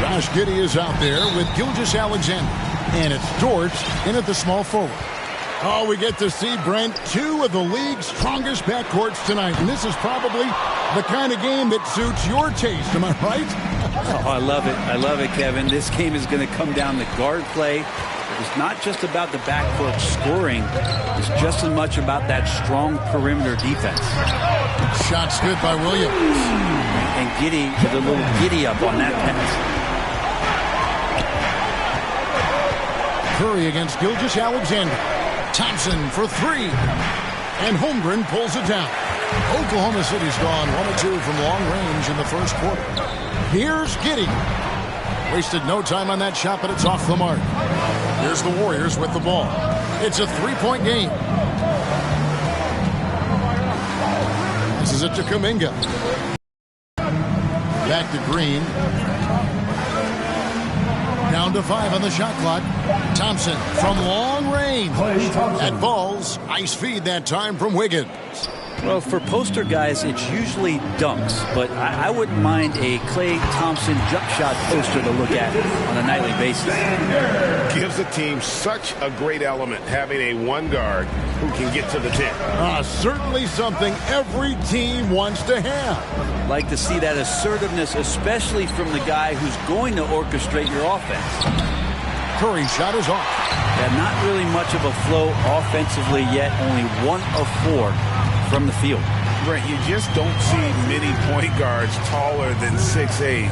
Josh Giddey is out there with Gilgeous-Alexander. And it's Dort in at the small forward. Oh, we get to see, Brent, two of the league's strongest backcourts tonight. And this is probably the kind of game that suits your taste. Am I right? Oh, I love it. I love it, Kevin. This game is going to come down to guard play. It's not just about the backcourt scoring. It's just as much about that strong perimeter defense. Shots good by Williams. And Giddey with a little giddy up on that pass. Curry against Gilgeous-Alexander. Thompson for three. And Holmgren pulls it down. Oklahoma City's gone 1 of 2 from long range in the first quarter. Here's Giddey. Wasted no time on that shot, but it's off the mark. Here's the Warriors with the ball. It's a three-point game. This is it to Kuminga. Back to Green. Down to 5 on the shot clock. Thompson from long range. That falls. Nice feed that time from Wiggins. Well, for poster guys, it's usually dunks, but I wouldn't mind a Klay Thompson jump shot poster to look at on a nightly basis. Gives the team such a great element, having a one guard who can get to the 10. Certainly something every team wants to have. Like to see that assertiveness, especially from the guy who's going to orchestrate your offense. Curry's shot is off. Yeah, not really much of a flow offensively yet, only 1 of 4 from the field. Brent, you just don't see many point guards taller than 6'8",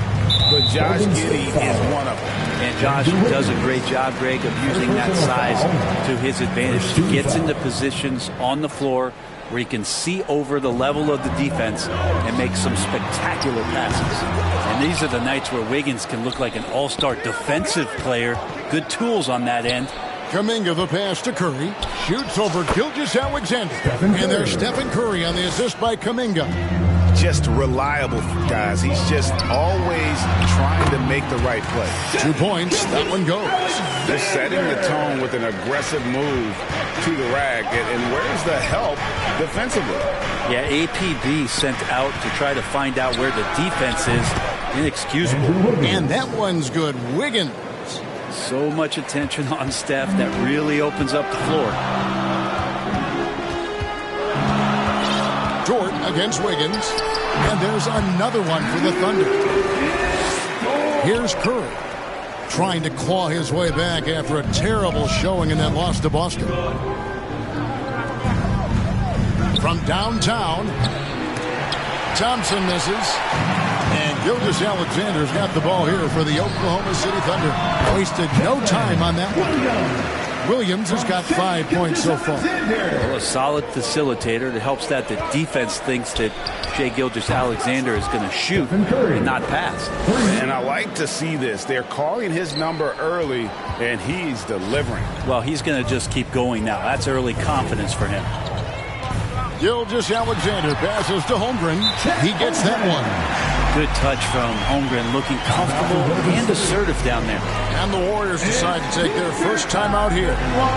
but Josh Giddey is one of them. And Josh does a great job, Greg, of using that size to his advantage. He gets into positions on the floor where he can see over the level of the defense and make some spectacular passes. And these are the nights where Wiggins can look like an all-star defensive player. Good tools on that end. Kuminga the pass to Curry. Shoots over Gilgeous-Alexander. And there's Stephen Curry on the assist by Kuminga. Just reliable, guys. He's just always trying to make the right play. 2 points. That one goes. They're setting the tone with an aggressive move to the rack. And where's the help defensively? Yeah, APB sent out to try to find out where the defense is. Inexcusable. And that one's good. Wiggins. So much attention on Steph that really opens up the floor. Dort against Wiggins. And there's another one for the Thunder. Here's Curry. Trying to claw his way back after a terrible showing in that loss to Boston. From downtown. Thompson misses. And Gilgeous-Alexander's got the ball here for the Oklahoma City Thunder. Wasted no time on that one. Williams has got 5 points so far. Well, a solid facilitator that helps that the defense thinks that Shai Gilgeous-Alexander is going to shoot and not pass. And I like to see this. They're calling his number early, and he's delivering. Well, he's going to just keep going now. That's early confidence for him. Gilgeous-Alexander passes to Holmgren. He gets that one. Good touch from Holmgren, looking comfortable and assertive down there. And the Warriors decide to take their first time out here.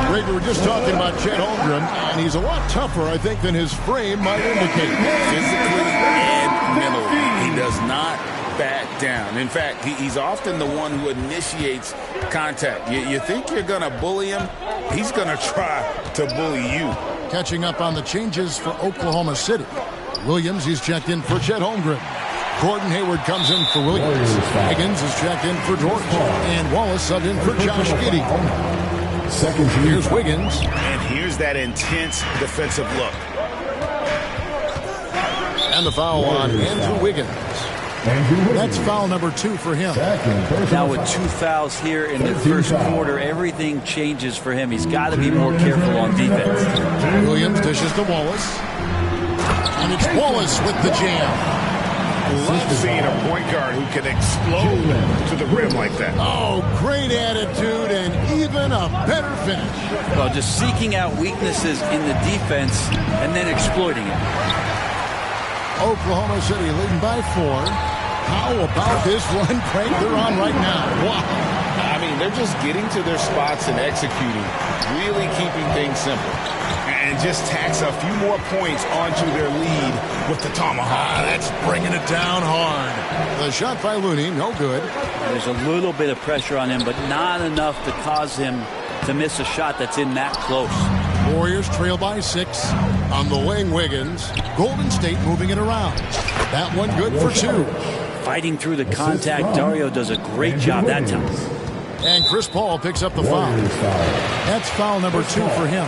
Greg, we were just talking about Chet Holmgren, and he's a lot tougher, I think, than his frame might indicate. Physically and mentally, he does not back down. In fact, he's often the one who initiates contact. You think you're going to bully him? He's going to try to bully you. Catching up on the changes for Oklahoma City. Williams, he's checked in for Chet Holmgren. Gordon Hayward comes in for Williams. Higgins is checked in for Dort. And Wallace subbed in for Josh Giddey. Here's Wiggins. And here's that intense defensive look. And the foul on Andrew Wiggins. That's foul number 2 for him. Now with 2 fouls here in the first quarter, everything changes for him. He's got to be more careful on defense. Williams dishes to Wallace. And it's Wallace with the jam. Love seeing a point guard who can explode to the rim like that. Oh, great attitude and even a better finish. Well, just seeking out weaknesses in the defense and then exploiting it. Oklahoma City leading by 4. How about this run break they're on right now? Wow. I mean, they're just getting to their spots and executing, really keeping things simple. and just tacks a few more points onto their lead with the tomahawk. That's bringing it down hard. The shot by Looney, no good. There's a little bit of pressure on him, but not enough to cause him to miss a shot that's in that close. Warriors trail by 6. On the wing, Wiggins. Golden State moving it around. That one good for 2. Fighting through the contact, Dayo does a great job that time. And Chris Paul picks up the foul. That's foul number 2 for him.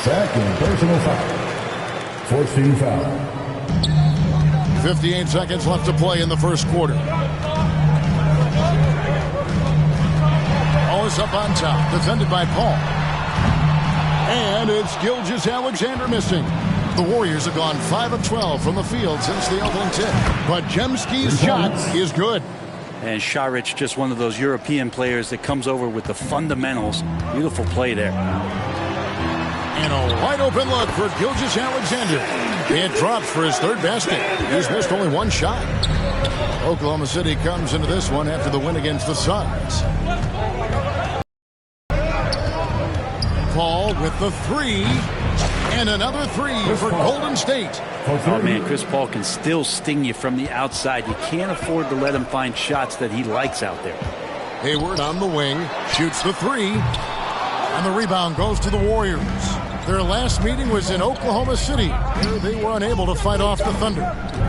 Second personal foul. 14 foul. 58 seconds left to play in the first quarter. Ball is up on top, defended by Paul. And it's Gilgeous-Alexander missing. The Warriors have gone 5 of 12 from the field since the opening tip. But Jemski's shot is good. And Šarić, just one of those European players that comes over with the fundamentals. Beautiful play there. And a wide open look for Gilgeous-Alexander. It drops for his 3rd basket. He's missed only 1 shot. Oklahoma City comes into this one after the win against the Suns. Paul with the 3. And another 3 for Golden State. Oh, man, Chris Paul can still sting you from the outside. You can't afford to let him find shots that he likes out there. Hayward on the wing, shoots the 3. And the rebound goes to the Warriors. Their last meeting was in Oklahoma City. They were unable to fight off the Thunder.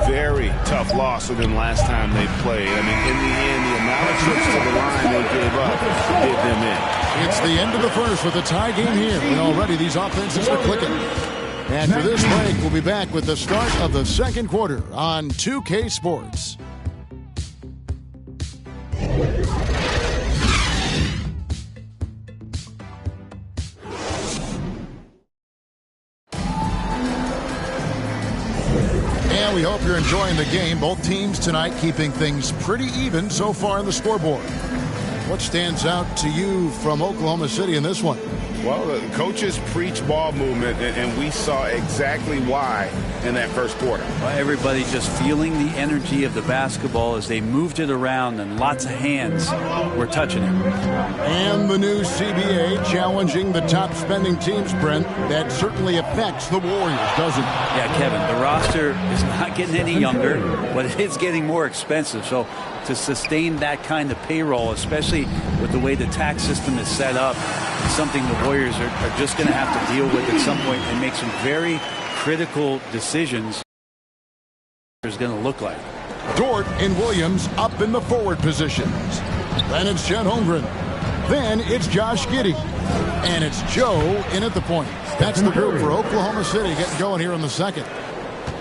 Very tough loss for them last time they played. I mean, in the end, the amount of trips to the line they gave up did them in. It's the end of the first with a tie game here. And already these offenses are clicking. After this break, we'll be back with the start of the second quarter on 2K Sports. And we hope you're enjoying the game. Both teams tonight keeping things pretty even so far in the scoreboard. What stands out to you from Oklahoma City in this one? Well, the coaches preach ball movement, and we saw exactly why in that first quarter. Well, everybody just feeling the energy of the basketball as they moved it around, and lots of hands were touching it. And the new CBA challenging the top spending teams, Brent. That certainly affects the Warriors, doesn't it? Yeah, Kevin, the roster is not getting any younger, but it is getting more expensive. So to sustain that kind of payroll, especially with the way the tax system is set up, is something the Warriors are just going to have to deal with at some point and make some very critical decisions. It's going to look like. Dort and Williams up in the forward positions. Then it's Chet Holmgren. Then it's Josh Giddey. And it's Joe in at the point. That's the group for Oklahoma City getting going here in the second.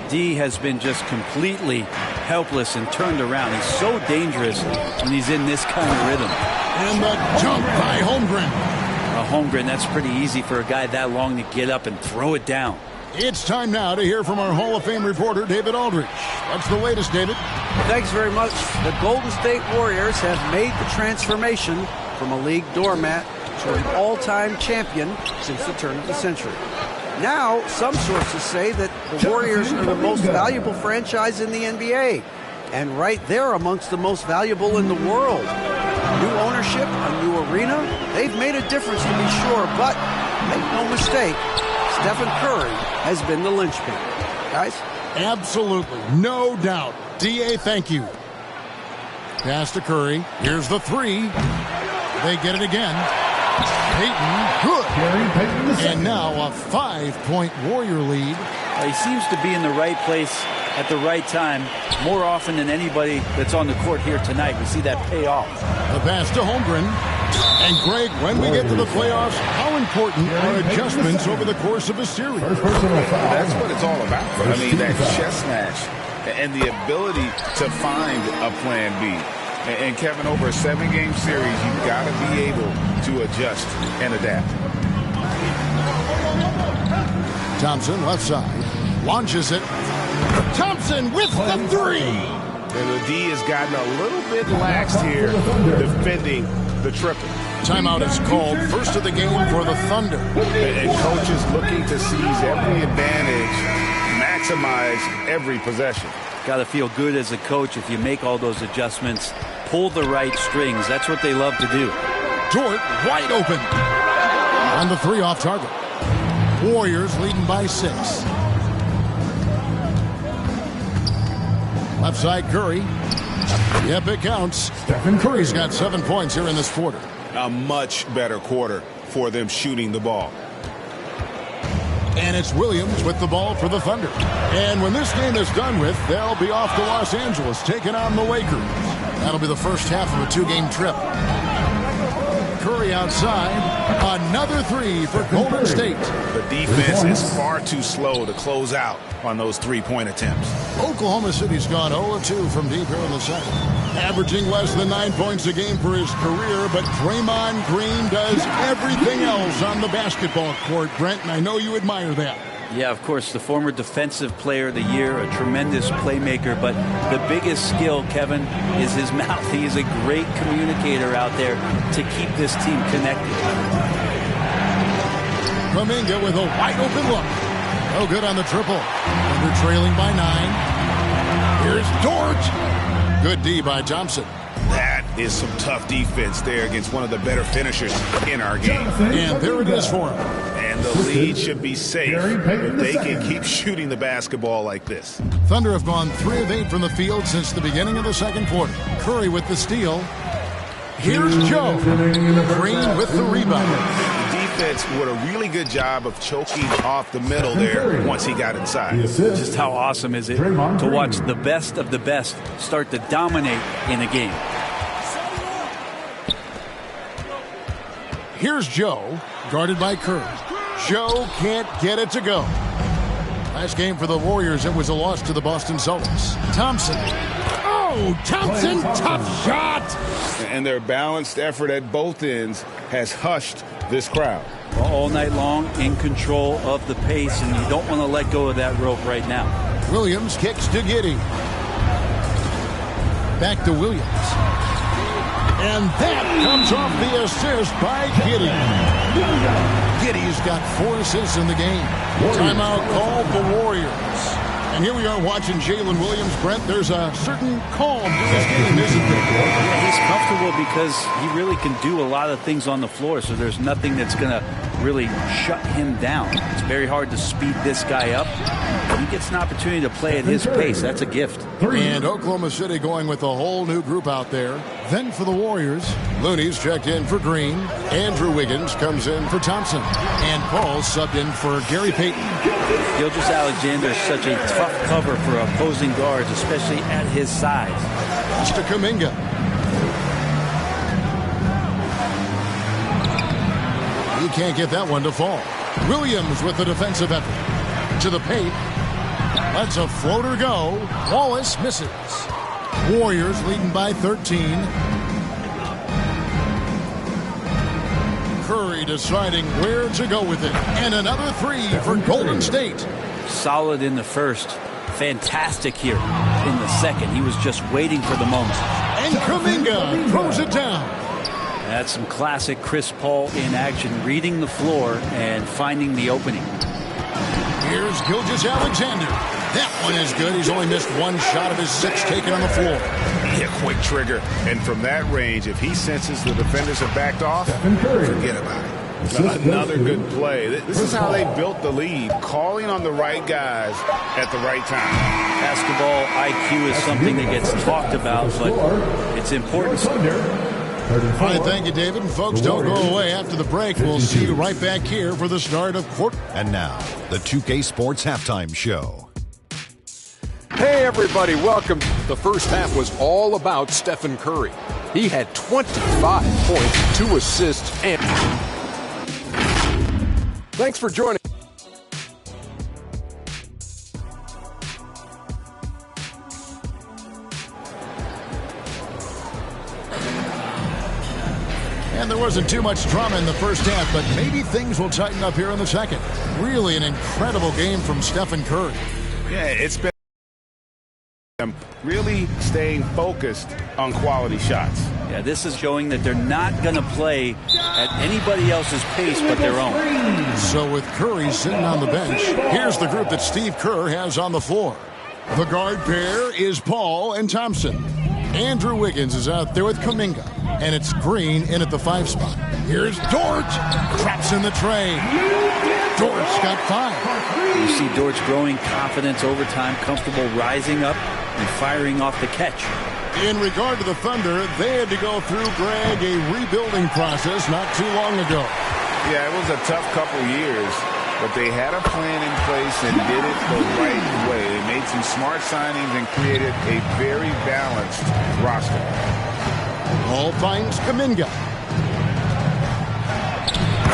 D has been just completely helpless and turned around. He's so dangerous when he's in this kind of rhythm. And the jump by Holmgren. Holmgren, that's pretty easy for a guy that long to get up and throw it down. It's time now to hear from our Hall of Fame reporter, David Aldridge. What's the latest, David? Thanks very much. The Golden State Warriors have made the transformation from a league doormat to an all-time champion since the turn of the century. Now, some sources say that the Warriors are the most valuable franchise in the NBA. And right there amongst the most valuable in the world. New ownership, a new arena, they've made a difference to be sure, but make no mistake, Stephen Curry has been the linchpin. Guys? Absolutely, no doubt. D.A., thank you. Pass to Curry. Here's the 3. They get it again. Payton, good. And now a 5-point Warrior lead. He seems to be in the right place at the right time more often than anybody that's on the court here tonight. We see that pay off. The pass to Holmgren. And Greg, when we get to the playoffs, how important are adjustments over the course of a series? That's what it's all about. I mean, that chess match and the ability to find a plan B. And Kevin, over a 7-game series, you've got to be able to adjust and adapt. Thompson, left side, launches it. Thompson with the 3. And the D has gotten a little bit lax here defending the triple. Timeout is called. First of the game for the Thunder. And coaches looking to seize every advantage, maximize every possession. Got to feel good as a coach if you make all those adjustments. Pull the right strings. That's what they love to do. Dort wide open. And the 3 off target. Warriors leading by 6. Left side Curry. Yep, it counts. Curry's got 7 points here in this quarter. A much better quarter for them shooting the ball. And it's Williams with the ball for the Thunder. And when this game is done with, they'll be off to Los Angeles taking on the Lakers. That'll be the first half of a 2-game trip. Curry outside. Another 3 for Golden State. The defense is far too slow to close out on those 3-point attempts. Oklahoma City's gone 0-2 from deep here in the second. Averaging less than 9 points a game for his career, but Draymond Green does everything else on the basketball court, Brent, and I know you admire that. Yeah, of course, the former Defensive Player of the Year, a tremendous playmaker, but the biggest skill, Kevin, is his mouth. He is a great communicator out there to keep this team connected. Kuminga with a wide-open look. No good on the triple. And they're trailing by 9. Here's Dort. Good D by Thompson. That is some tough defense there against one of the better finishers in our game. And there it is for him. And the lead should be safe if they can keep shooting the basketball like this. Thunder have gone 3 of 8 from the field since the beginning of the second quarter. Curry with the steal. Here's Joe. Green with the rebound. The defense did a really good job of choking off the middle there once he got inside. Just how awesome is it to watch the best of the best start to dominate in a game. Here's Joe, guarded by Curry. Joe can't get it to go. Last game for the Warriors, it was a loss to the Boston Celtics. Thompson. Oh, Thompson, tough shot. And their balanced effort at both ends has hushed this crowd. All night long, in control of the pace, and you don't want to let go of that rope right now. Williams kicks to Giddey. Back to Williams. And that comes off the assist by Giddey. Giddey's got 4 assists in the game. Timeout called the Warriors. And here we are watching Jalen Williams. Brent, there's a certain calm to this game, isn't there? Yeah, he's comfortable because he really can do a lot of things on the floor, so there's nothing that's going to really shut him down. It's very hard to speed this guy up. He gets an opportunity to play at his pace. That's a gift. And Oklahoma City going with a whole new group out there. Then for the Warriors, Looney's checked in for Green. Andrew Wiggins comes in for Thompson. And Paul subbed in for Gary Payton. Gilgeous-Alexander is such a tough cover for opposing guards, especially at his size. Mr. Kuminga. He can't get that one to fall. Williams with the defensive effort. To the paint. Lets a floater go. Wallace misses. Warriors leading by 13. Curry deciding where to go with it. And another 3 for Golden State. Solid in the first. Fantastic here in the second. He was just waiting for the moment. And Kuminga throws it down. That's some classic Chris Paul in action, reading the floor and finding the opening. Here's Gilgeous-Alexander. That one is good. He's only missed 1 shot of his 6 taken on the floor. Yeah, quick trigger. And from that range, if he senses the defenders have backed off, forget about it. Another good play. This is how they built the lead, calling on the right guys at the right time. Basketball IQ is something that gets talked about, but it's important. All right, thank you, David. And folks, don't go away. After the break, we'll see you right back here for the start of quarter. And now, the 2K Sports Halftime Show. Hey, everybody, welcome. The first half was all about Stephen Curry. He had 25 points, 2 assists, and... Thanks for joining. And there wasn't too much drama in the first half, but maybe things will tighten up here in the second. Really an incredible game from Stephen Curry. Yeah, it's been really staying focused on quality shots. Yeah, this is showing that they're not going to play at anybody else's pace but their own. So with Curry sitting on the bench, here's the group that Steve Kerr has on the floor. The guard pair is Paul and Thompson. Andrew Wiggins is out there with Kuminga. And it's Green in at the 5 spot. Here's Dort. Traps in the tray. Dort's got 5. You see Dort's growing confidence over time, comfortable rising up and firing off the catch. In regard to the Thunder, they had to go through, Greg, a rebuilding process not too long ago. Yeah, it was a tough couple years, but they had a plan in place and did it the right way. They made some smart signings and created a very balanced roster. Paul finds Kuminga.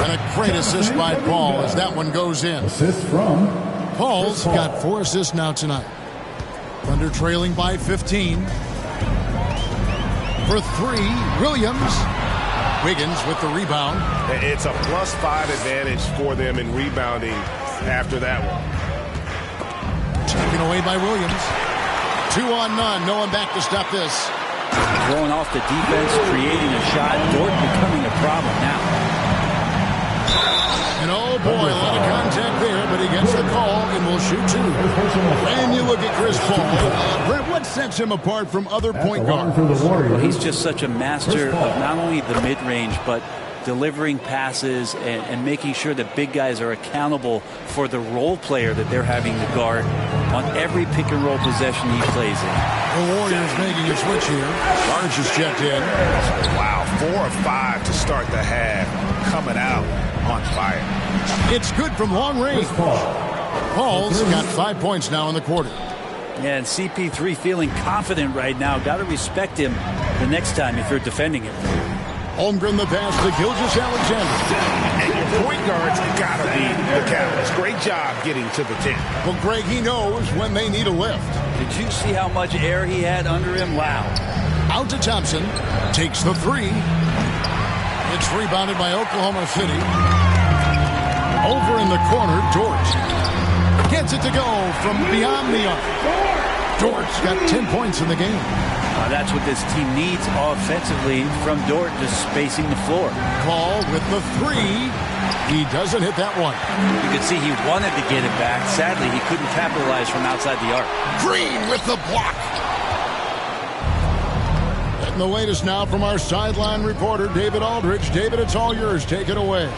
And a great assist by Paul as that one goes in. Assist from Paul's got 4 assists now tonight. Thunder trailing by 15. For 3, Williams. Wiggins with the rebound. It's a +5 advantage for them in rebounding after that one. Taken away by Williams. 2 on none. No one back to stop this. Throwing off the defense, creating a shot. Dort becoming a problem now. And oh boy, a lot of contact there, but he gets the call and will shoot 2. And you look at Chris Paul. Brent, what sets him apart from other point guards? Well, he's just such a master of not only the mid-range, but delivering passes and making sure that big guys are accountable for the role player that they're having to guard on every pick-and-roll possession he plays in. The Warriors making a switch here. Barnes is checked in. Wow, 4 of 5 to start the half. Coming out on fire. It's good from long range. Paul's got 5 points now in the quarter. Yeah, and CP3 feeling confident right now. Got to respect him the next time if you're defending him. Holmgren the pass to Gilgeous-Alexander. And your point guard's got to be the catalyst. Great job getting to the 10. Well, Greg, he knows when they need a lift. Did you see how much air he had under him? Wow. Out to Thompson. Takes the 3. It's rebounded by Oklahoma City. Over in the corner, Dort. Gets it to go from beyond the arc. Dort's got 10 points in the game. That's what this team needs offensively from Dort, just spacing the floor. Paul with the 3. He doesn't hit that one. You could see he wanted to get it back. Sadly, he couldn't capitalize from outside the arc. Green with the block. And the latest now from our sideline reporter, David Aldridge. David, it's all yours. Take it away.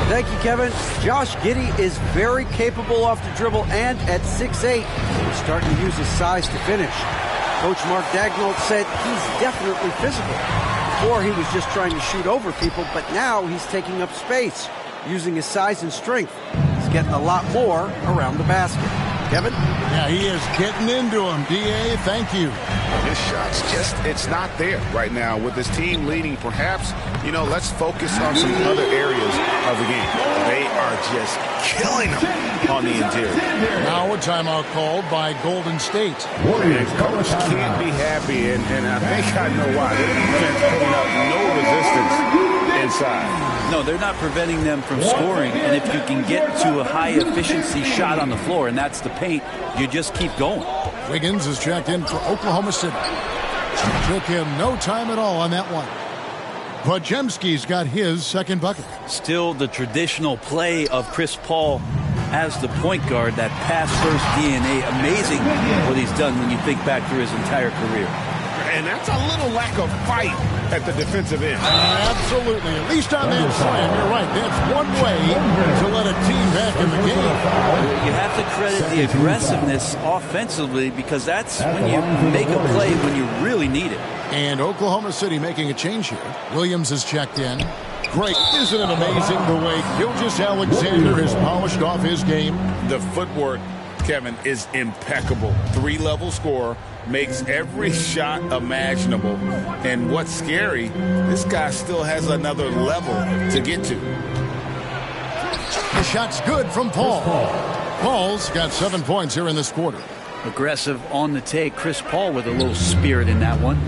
Thank you, Kevin. Josh Giddey is very capable off the dribble and at 6'8", he's starting to use his size to finish. Coach Mark Daigneault said he's definitely physical. Before he was just trying to shoot over people, but now he's taking up space, using his size and strength. He's getting a lot more around the basket. Kevin? Yeah, he is getting into him. D.A., thank you. His shot's it's not there right now with his team leading. Perhaps, let's focus on some other areas of the game. They are just killing them on the interior. Now a timeout called by Golden State. And coach can't be happy, and I think I know why. Their defense putting up no resistance inside. No, they're not preventing them from scoring, and if you can get to a high-efficiency shot on the floor, and that's the paint, you just keep going. Wiggins is checked in for Oklahoma City. Took him no time at all on that one. Podziemski's got his second bucket. Still the traditional play of Chris Paul as the point guard, that pass-first DNA. Amazing what he's done when you think back through his entire career. And that's a little lack of fight at the defensive end. Absolutely. At least on that slam, you're right. That's one way to let a team back in the game. You have to credit the aggressiveness offensively, because that's when you make a play when you really need it. And Oklahoma City making a change here. Williams is checked in. Great. Isn't it amazing the way Gilgeous-Alexander has polished off his game? The footwork, Kevin, is impeccable. 3-level scorer. Makes every shot imaginable. And what's scary, this guy still has another level to get to. The shot's good from Paul. Paul's got 7 points here in this quarter. Aggressive on the take. Chris Paul with a little spirit in that one.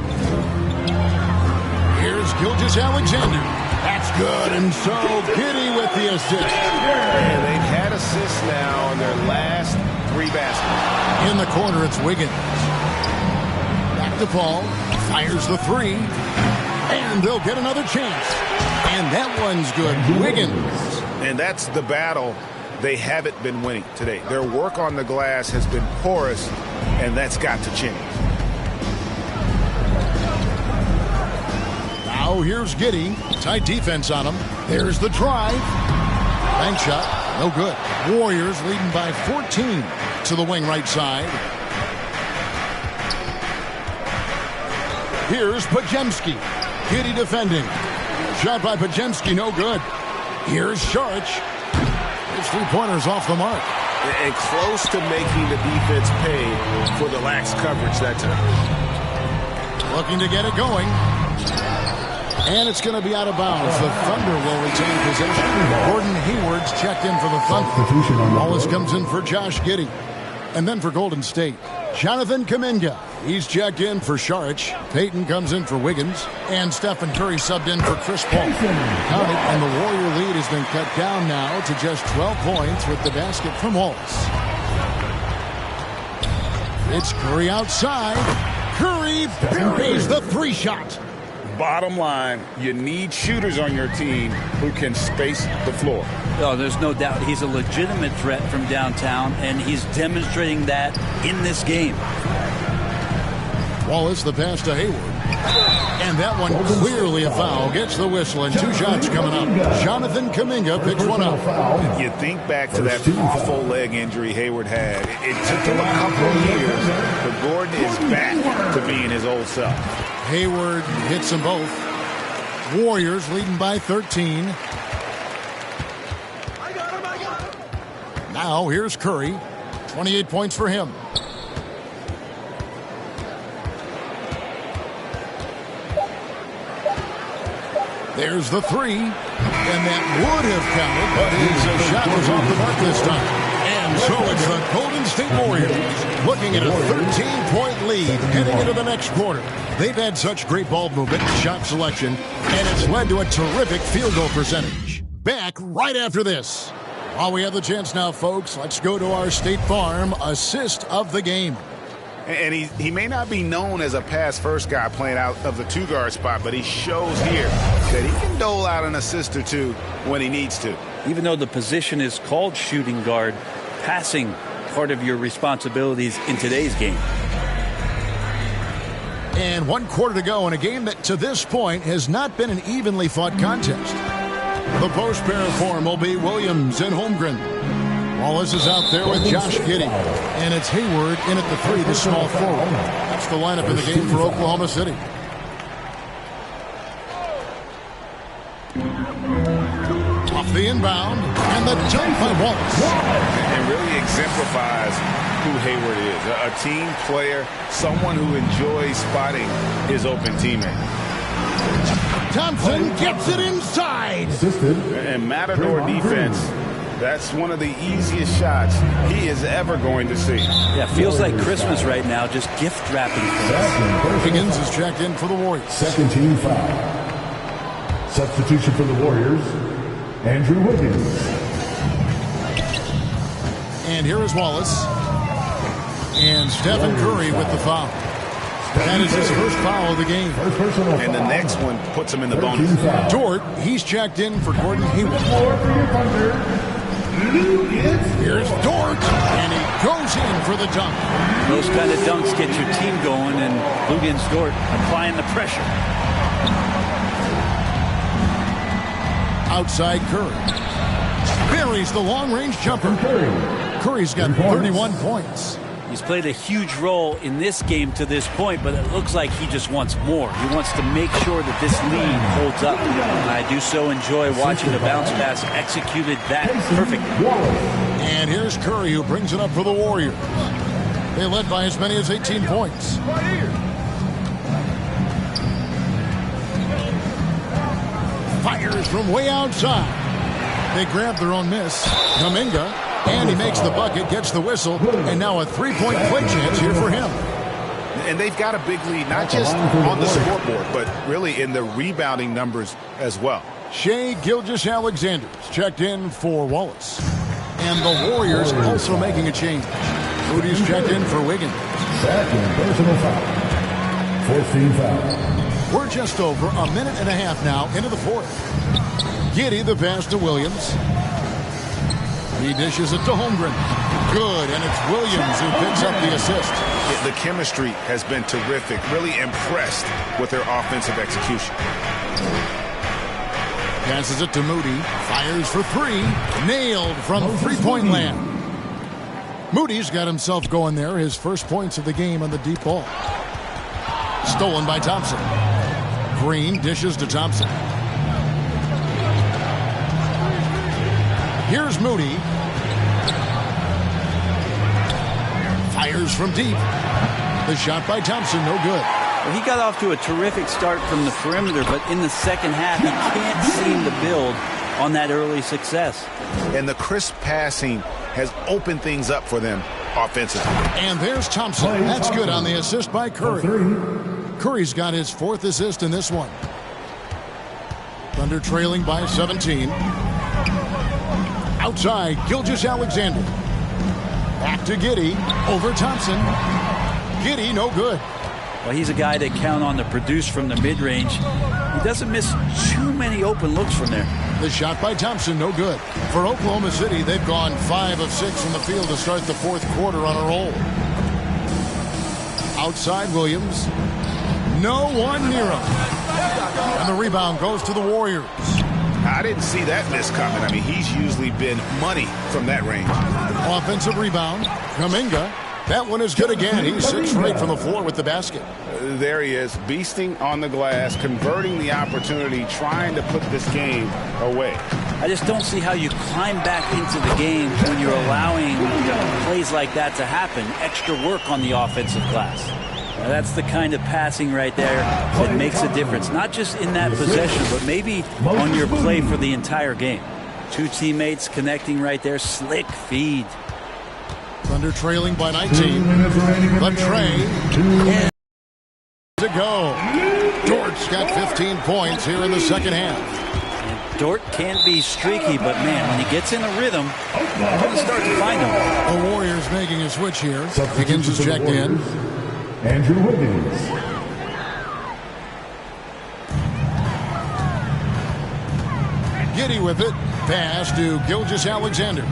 Here's Gilgeous-Alexander. That's good. And so Giddey with the assist. And they've had assists now on their last 3 baskets. In the corner, it's Wiggins. To Paul, fires the 3, and they'll get another chance. And that one's good. Wiggins. And that's the battle they haven't been winning today. Their work on the glass has been porous, and that's got to change. Now here's Giddey. Tight defense on him. There's the drive. Bank shot. No good. Warriors leading by 14 to the wing right side. Here's Pajemski. Giddy defending. Shot by Pajemski, no good. Here's Sharch. His three-pointer's off the mark. And close to making the defense pay for the lax coverage that time. Looking to get it going. And it's going to be out of bounds. The Thunder will retain possession. Gordon Hayward's checked in for the Thunder. Wallace comes in for Josh Giddey. And then for Golden State, Jonathan Kuminga. He's checked in for Sharch. Payton comes in for Wiggins. And Stephen Curry subbed in for Chris Paul. And the Warrior lead has been cut down now to just 12 points with the basket from Wallace. It's Curry outside. Curry buries the three-shot. Bottom line, you need shooters on your team who can space the floor. Oh, there's no doubt he's a legitimate threat from downtown, and he's demonstrating that in this game. Wallace, the pass to Hayward. And that one clearly a foul. Gets the whistle, and two shots coming up. Jonathan Kuminga picks one up. You think back to that awful leg injury Hayward had. It took him a couple of years, but Gordon is back to being his old self. Hayward hits them both. Warriors leading by 13. Now here's Curry. 28 points for him. There's the three. And that would have counted, but his shot was off the mark this time. And so it's the Golden State Warriors looking at a 13-point lead heading into the next quarter. They've had such great ball movement and shot selection, and it's led to a terrific field goal percentage. Back right after this. While we have the chance now, folks, let's go to our State Farm assist of the game. And he may not be known as a pass-first guy playing out of the two-guard spot, but he shows here that he can dole out an assist or two when he needs to. Even though the position is called shooting guard, passing part of your responsibilities in today's game. And 1 quarter to go in a game that to this point has not been an evenly fought contest. The post pair of form will be Williams and Holmgren. Wallace is out there with Josh Giddey. And it's Hayward in at the three, the small forward. That's the lineup in the game for Oklahoma City. Off the inbound, and the jump by Wallace. It really exemplifies who Hayward is. A team player, someone who enjoys spotting his open teammate. Thompson gets it inside. And Matador defense, that's one of the easiest shots he is ever going to see. Yeah, feels like Christmas right now, just gift wrapping things. Higgins is checked in for the Warriors. Second team foul. Substitution for the Warriors, Andrew Wiggins. And here is Wallace. And Stephen Curry with the foul. That is his first foul of the game. And the next one puts him in the bonus. Dort, he's checked in for Gordon Hayward. Here's Dort, and he goes in for the dunk. Those kind of dunks get your team going, and Lugens Dort applying the pressure. Outside Curry. Buries the long-range jumper. Curry's got 31 points. He's played a huge role in this game to this point, but it looks like he just wants more. He wants to make sure that this lead holds up. And I do so enjoy watching the bounce pass executed that perfectly. And here's Curry, who brings it up for the Warriors. They led by as many as 18 points. Fires from way outside. They grab their own miss. Kuminga. And he makes the bucket, gets the whistle, and now a three-point play chance here for him. And they've got a big lead, not just on the scoreboard, but really in the rebounding numbers as well. Shai Gilgeous-Alexander's checked in for Wallace. And the Warriors also making a change. Moody's checked in for Wiggins. Second personal foul. Fourth team foul. We're just over a minute and a half now into the fourth. Giddey the pass to Williams. He dishes it to Holmgren. Good, and it's Williams who picks up the assist. The chemistry has been terrific. Really impressed with their offensive execution. Passes it to Moody. Fires for three. Nailed from three-point land. Moody's got himself going there. His first points of the game on the deep ball. Stolen by Thompson. Green dishes to Thompson. Here's Moody. Fires from deep. The shot by Thompson, no good. Well, he got off to a terrific start from the perimeter, but in the second half, he can't seem to build on that early success. And the crisp passing has opened things up for them offensively. And there's Thompson. That's good on the assist by Curry. Curry's got his fourth assist in this one. Thunder trailing by 17. Outside, Gilgeous-Alexander. Back to Giddey. Over Thompson. Giddey, no good. Well, he's a guy they count on to produce from the mid-range. He doesn't miss too many open looks from there. The shot by Thompson, no good. For Oklahoma City, they've gone 5 of 6 from the field to start the fourth quarter on a roll. Outside Williams. No one near him. And the rebound goes to the Warriors. I didn't see that miss coming. I mean, he's usually been money from that range. Offensive rebound. Kuminga. That one is good again. He's 6 straight from the floor with the basket. There he is, beasting on the glass, converting the opportunity, trying to put this game away. I just don't see how you climb back into the game when you're allowing plays like that to happen. Extra work on the offensive glass. Now, that's the kind of passing right there that makes a difference. Not just in that possession, but maybe on your play for the entire game. Two teammates connecting right there. Slick feed. Thunder trailing by 19. The tray. And to go. Dort's got 15 points here in the second half. And Dort can be streaky, but man, when he gets in a rhythm, you're going to start to find him. The Warriors making a switch here. Higgins is checked in. Andrew Wiggins. Giddey with it. Pass to Gilgeous-Alexander.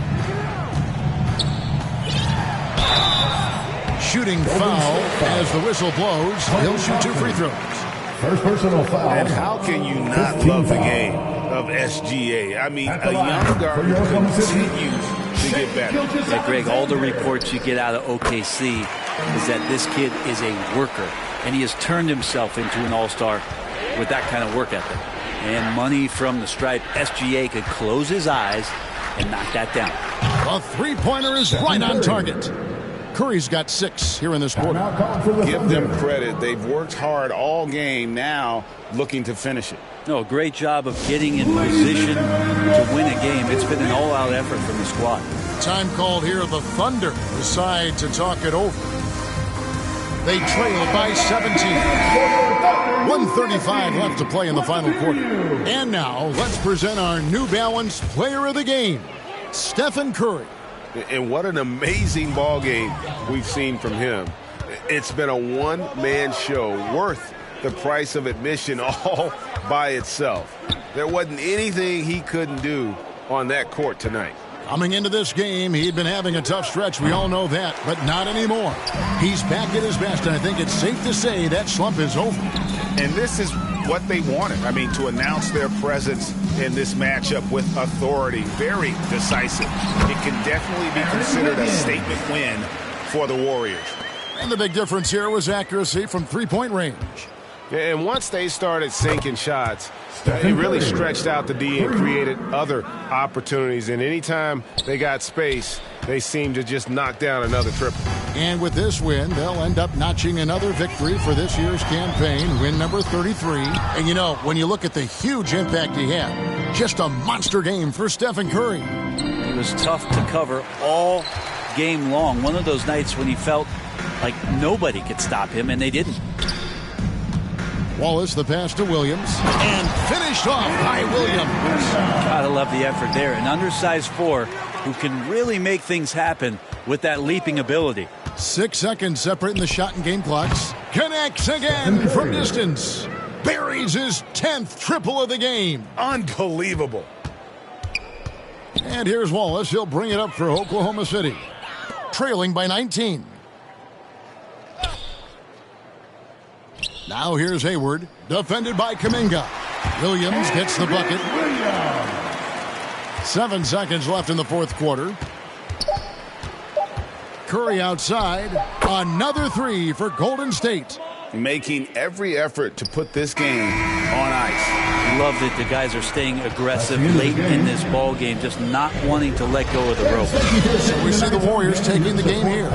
Shooting foul as the whistle blows. He'll shoot 2 free throws. First personal foul. And how can you not love the game of SGA? I mean, a young guard who continues to get better. Yeah, Greg, all the reports you get out of OKC is that this kid is a worker, and he has turned himself into an all-star with that kind of work ethic. And money from the stripe, SGA could close his eyes and knock that down. The three-pointer is right on target. Curry's got 6 here in this quarter. Give them credit. They've worked hard all game, now looking to finish it. No, great job of getting in position to win a game. It's been an all-out effort from the squad. Time called here. The Thunder decide to talk it over. They trail by 17. 1:35 left to play in the final quarter. And now, let's present our New Balance Player of the Game, Stephen Curry. And what an amazing ball game we've seen from him. It's been a one-man show worth the price of admission all by itself. There wasn't anything he couldn't do on that court tonight. Coming into this game, he'd been having a tough stretch. We all know that, but not anymore. He's back at his best, and I think it's safe to say that slump is over. And this is what they wanted. I mean, to announce their presence in this matchup with authority, very decisive. It can definitely be considered a statement win for the Warriors. And the big difference here was accuracy from three-point range. And once they started sinking shots, it really stretched out the D and created other opportunities. And anytime they got space, they seemed to just knock down another triple. And with this win, they'll end up notching another victory for this year's campaign, win number 33. And, you know, when you look at the huge impact he had, just a monster game for Stephen Curry. He was tough to cover all game long. One of those nights when he felt like nobody could stop him, and they didn't. Wallace, the pass to Williams, and finished off by Williams. Gotta love the effort there. An undersized 4 who can really make things happen with that leaping ability. 6 seconds separating the shot and game clocks. Connects again from distance. Buries his 10th triple of the game. Unbelievable. And here's Wallace. He'll bring it up for Oklahoma City. Trailing by 19. Now here's Hayward, defended by Kuminga. Williams gets the bucket. 7 seconds left in the fourth quarter. Curry outside. Another three for Golden State. Making every effort to put this game on ice. Love that the guys are staying aggressive late in this ball game, just not wanting to let go of the rope. So we see the Warriors taking the game here.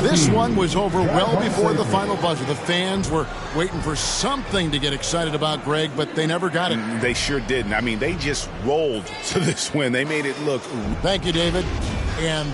This one was over well before the final buzzer. The fans were waiting for something to get excited about, Greg, but they never got it. They sure didn't. I mean, they just rolled to this win. They made it look. Thank you, David. And